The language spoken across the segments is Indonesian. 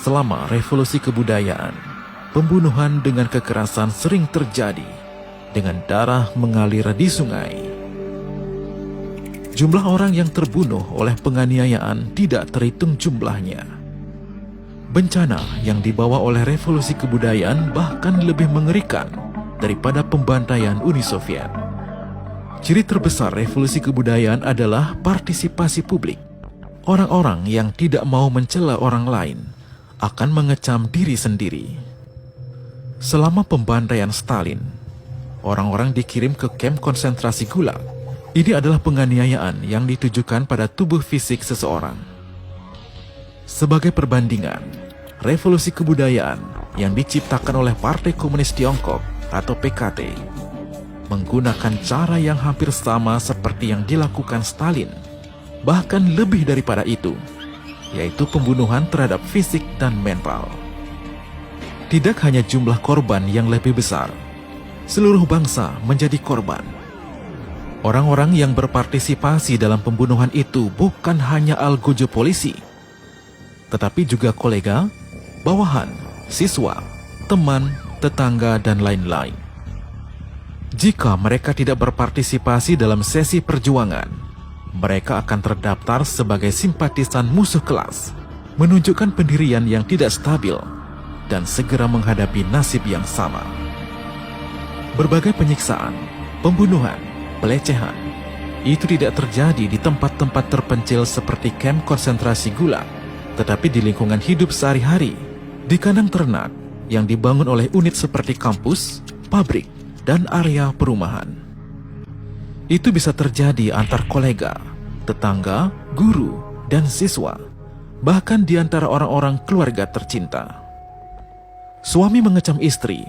Selama revolusi kebudayaan, pembunuhan dengan kekerasan sering terjadi dengan darah mengalir di sungai. Jumlah orang yang terbunuh oleh penganiayaan tidak terhitung jumlahnya. Bencana yang dibawa oleh revolusi kebudayaan bahkan lebih mengerikan daripada pembantaian Uni Soviet. Ciri terbesar revolusi kebudayaan adalah partisipasi publik. Orang-orang yang tidak mau mencela orang lain akan mengecam diri sendiri. Selama pembantaian Stalin, orang-orang dikirim ke kamp konsentrasi Gulag. Ini adalah penganiayaan yang ditujukan pada tubuh fisik seseorang. Sebagai perbandingan, revolusi kebudayaan yang diciptakan oleh Partai Komunis Tiongkok atau PKT menggunakan cara yang hampir sama seperti yang dilakukan Stalin, bahkan lebih daripada itu, yaitu pembunuhan terhadap fisik dan mental. Tidak hanya jumlah korban yang lebih besar, seluruh bangsa menjadi korban. Orang-orang yang berpartisipasi dalam pembunuhan itu bukan hanya algojo polisi, tetapi juga kolega, bawahan, siswa, teman, tetangga, dan lain-lain. Jika mereka tidak berpartisipasi dalam sesi perjuangan, mereka akan terdaftar sebagai simpatisan musuh kelas, menunjukkan pendirian yang tidak stabil, dan segera menghadapi nasib yang sama. Berbagai penyiksaan, pembunuhan, pelecehan, itu tidak terjadi di tempat-tempat terpencil seperti kamp konsentrasi Gulag, tetapi di lingkungan hidup sehari-hari, di kandang ternak yang dibangun oleh unit seperti kampus, pabrik, dan area perumahan. Itu bisa terjadi antar kolega, tetangga, guru, dan siswa, bahkan di antara orang-orang keluarga tercinta. Suami mengecam istri,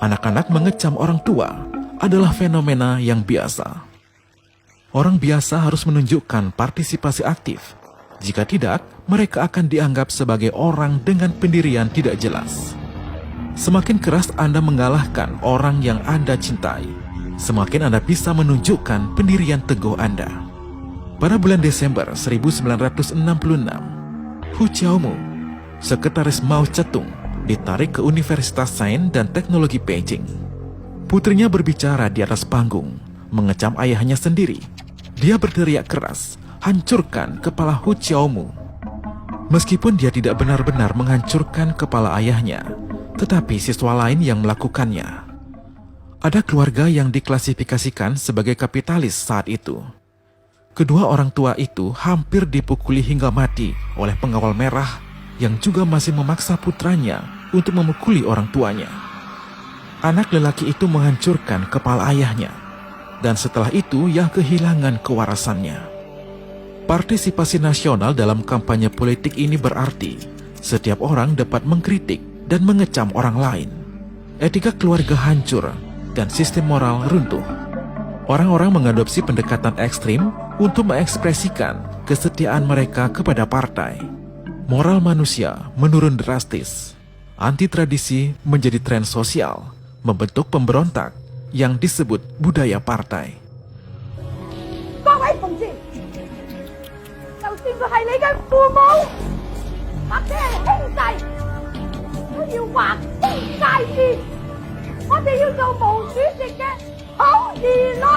anak-anak mengecam orang tua adalah fenomena yang biasa. Orang biasa harus menunjukkan partisipasi aktif. Jika tidak, mereka akan dianggap sebagai orang dengan pendirian tidak jelas. Semakin keras Anda mengalahkan orang yang Anda cintai, semakin Anda bisa menunjukkan pendirian teguh Anda. Pada bulan Desember 1966, Hu Xiaomu, sekretaris Mao Zedong, ditarik ke Universitas Sains dan Teknologi Beijing. Putrinya berbicara di atas panggung, mengecam ayahnya sendiri. Dia berteriak keras, "Hancurkan kepala Hu Xiaomu." Meskipun dia tidak benar-benar menghancurkan kepala ayahnya, tetapi siswa lain yang melakukannya. Ada keluarga yang diklasifikasikan sebagai kapitalis saat itu. Kedua orang tua itu hampir dipukuli hingga mati oleh pengawal merah yang juga masih memaksa putranya untuk memukuli orang tuanya. Anak lelaki itu menghancurkan kepala ayahnya, dan setelah itu ia kehilangan kewarasannya. Partisipasi nasional dalam kampanye politik ini berarti setiap orang dapat mengkritik dan mengecam orang lain. Etika keluarga hancur dan sistem moral runtuh. Orang-orang mengadopsi pendekatan ekstrim untuk mengekspresikan kesetiaan mereka kepada partai. Moral manusia menurun drastis. Anti-tradisi menjadi tren sosial, membentuk pemberontak yang disebut budaya partai. 各位同志，就算佢係你嘅父母，或者係兄弟，都要劃清界線。我哋要做毛主席嘅好兒女。